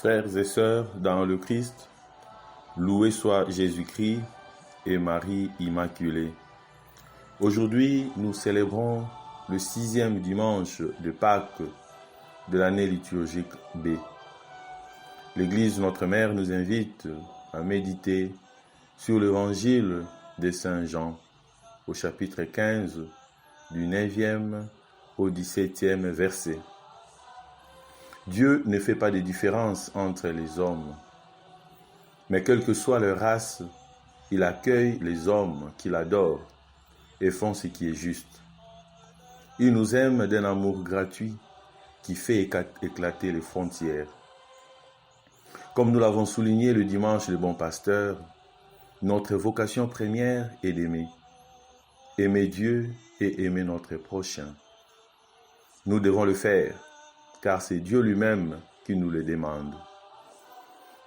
Frères et sœurs dans le Christ, loué soit Jésus-Christ et Marie Immaculée. Aujourd'hui, nous célébrons le 6e dimanche de Pâques de l'année liturgique B. L'Église Notre Mère nous invite à méditer sur l'évangile de Saint Jean au chapitre 15 du 9e au 17e verset. Dieu ne fait pas de différence entre les hommes, mais quelle que soit leur race, il accueille les hommes qu'il adore et font ce qui est juste. Il nous aime d'un amour gratuit qui fait éclater les frontières. Comme nous l'avons souligné le dimanche du Bon Pasteur, notre vocation première est d'aimer. Aimer Dieu et aimer notre prochain. Nous devons le faire, car c'est Dieu lui-même qui nous le demande.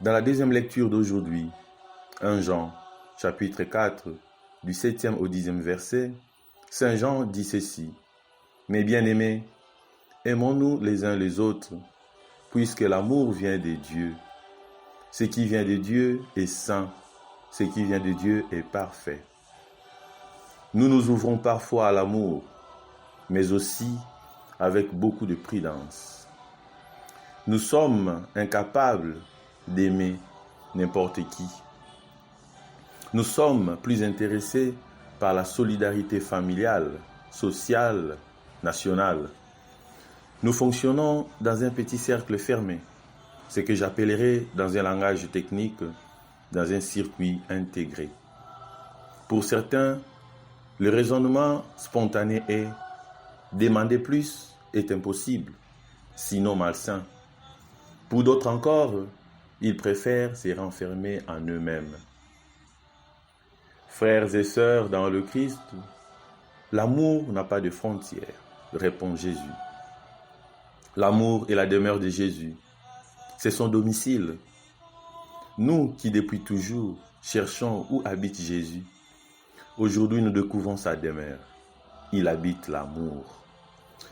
Dans la deuxième lecture d'aujourd'hui, 1 Jean, chapitre 4, du 7e au 10e verset, Saint Jean dit ceci: « Mes bien-aimés, aimons-nous les uns les autres, puisque l'amour vient de Dieu. Ce qui vient de Dieu est saint, ce qui vient de Dieu est parfait. Nous nous ouvrons parfois à l'amour, mais aussi avec beaucoup de prudence. Nous sommes incapables d'aimer n'importe qui. Nous sommes plus intéressés par la solidarité familiale, sociale, nationale. Nous fonctionnons dans un petit cercle fermé, ce que j'appellerais dans un langage technique, dans un circuit intégré. Pour certains, le raisonnement spontané est « demander plus est impossible, sinon malsain ». Pour d'autres encore, ils préfèrent se renfermer en eux-mêmes. Frères et sœurs dans le Christ, l'amour n'a pas de frontières, répond Jésus. L'amour est la demeure de Jésus. C'est son domicile. Nous qui depuis toujours cherchons où habite Jésus, aujourd'hui nous découvrons sa demeure. Il habite l'amour.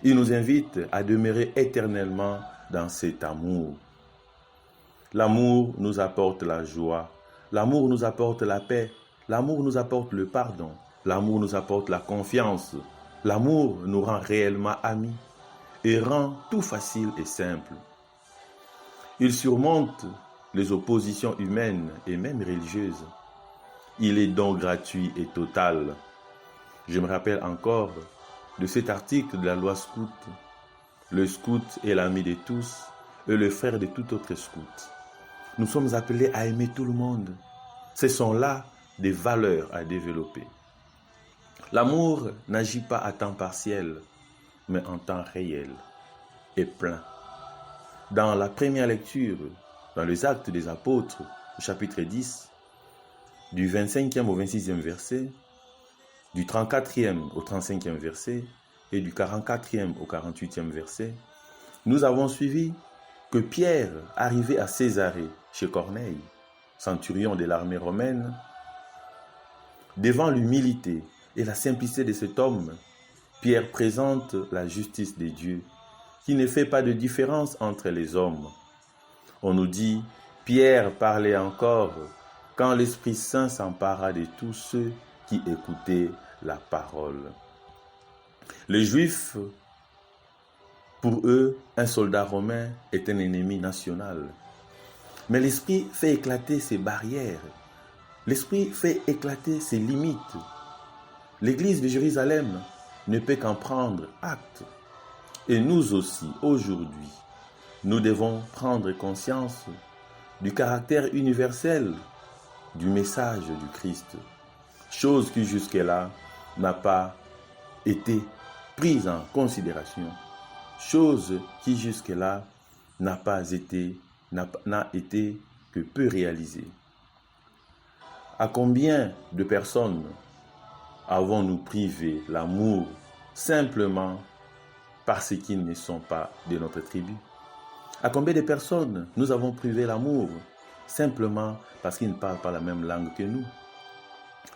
Il nous invite à demeurer éternellement dans cet amour. L'amour nous apporte la joie, l'amour nous apporte la paix, l'amour nous apporte le pardon, l'amour nous apporte la confiance, l'amour nous rend réellement amis et rend tout facile et simple. Il surmonte les oppositions humaines et même religieuses. Il est donc gratuit et total. Je me rappelle encore de cet article de la loi scout. Le scout est l'ami de tous et le frère de tout autre scout. Nous sommes appelés à aimer tout le monde. Ce sont là des valeurs à développer. L'amour n'agit pas à temps partiel, mais en temps réel et plein. Dans la première lecture, dans les Actes des Apôtres, chapitre 10, du 25e au 26e verset, du 34e au 35e verset et du 44e au 48e verset, nous avons suivi que Pierre, arrivé à Césarée, chez Corneille, centurion de l'armée romaine, devant l'humilité et la simplicité de cet homme, Pierre présente la justice de Dieu, qui ne fait pas de différence entre les hommes. On nous dit, Pierre parlait encore quand l'Esprit Saint s'empara de tous ceux qui écoutaient la parole. Les Juifs, pour eux, un soldat romain est un ennemi national. Mais l'Esprit fait éclater ses barrières. L'Esprit fait éclater ses limites. L'Église de Jérusalem ne peut qu'en prendre acte. Et nous aussi, aujourd'hui, nous devons prendre conscience du caractère universel du message du Christ, chose qui jusque-là n'a pas été prise en considération, chose qui jusque-là n'a été que peu réalisée. À combien de personnes avons-nous privé l'amour simplement parce qu'ils ne sont pas de notre tribu? À combien de personnes nous avons privé l'amour simplement parce qu'ils ne parlent pas la même langue que nous?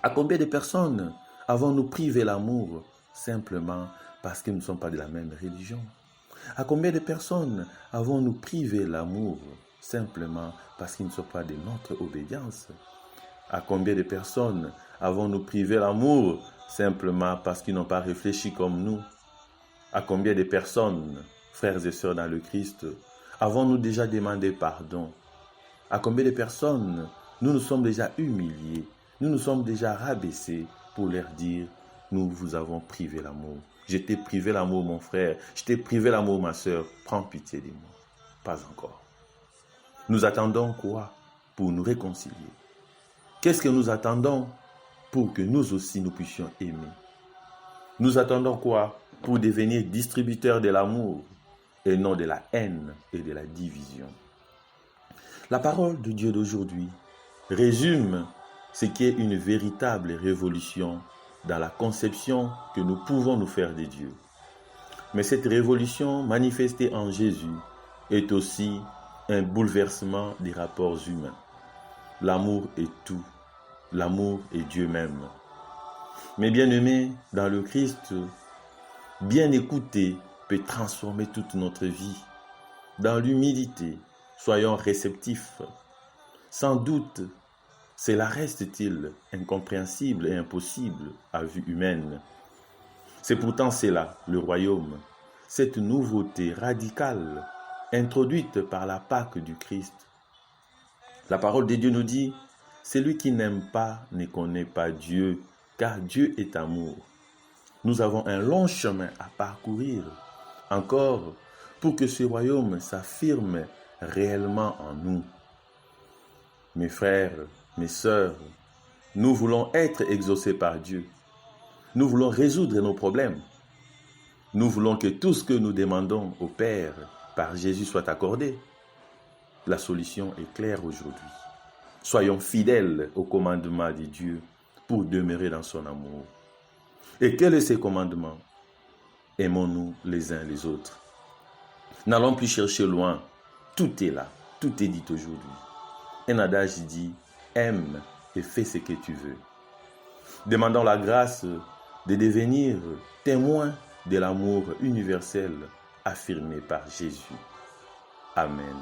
À combien de personnes avons-nous privé l'amour simplement parce qu'ils ne sont pas de la même religion? À combien de personnes avons-nous privé l'amour simplement parce qu'ils ne sont pas de notre obéissance? À combien de personnes avons-nous privé l'amour simplement parce qu'ils n'ont pas réfléchi comme nous? À combien de personnes, frères et sœurs dans le Christ, avons-nous déjà demandé pardon? À combien de personnes nous nous sommes déjà humiliés, nous nous sommes déjà rabaissés pour leur dire, nous vous avons privé l'amour. Je t'ai privé l'amour, mon frère, je t'ai privé l'amour, ma sœur, prends pitié de moi. Pas encore. Nous attendons quoi pour nous réconcilier? Qu'est-ce que nous attendons pour que nous aussi nous puissions aimer? Nous attendons quoi pour devenir distributeurs de l'amour et non de la haine et de la division? La parole de Dieu d'aujourd'hui résume ce qu'est une véritable révolution dans la conception que nous pouvons nous faire de Dieu. Mais cette révolution manifestée en Jésus est aussi un bouleversement des rapports humains. L'amour est tout. L'amour est Dieu même. Mais bien-aimés, dans le Christ, bien écouter peut transformer toute notre vie. Dans l'humilité, soyons réceptifs. Sans doute, cela reste-t-il incompréhensible et impossible à vue humaine. C'est pourtant cela, le royaume, cette nouveauté radicale introduite par la Pâque du Christ. La parole de Dieu nous dit, « Celui qui n'aime pas ne connaît pas Dieu, car Dieu est amour. » Nous avons un long chemin à parcourir encore pour que ce royaume s'affirme réellement en nous. Mes frères, mes sœurs, nous voulons être exaucés par Dieu. Nous voulons résoudre nos problèmes. Nous voulons que tout ce que nous demandons au Père par Jésus soit accordé. La solution est claire aujourd'hui. Soyons fidèles au commandement de Dieu pour demeurer dans son amour. Et quel est ce commandement? Aimons-nous les uns les autres. N'allons plus chercher loin. Tout est là. Tout est dit aujourd'hui. Un adage dit, aime et fais ce que tu veux. Demandons la grâce de devenir témoins de l'amour universel affirmé par Jésus. Amen.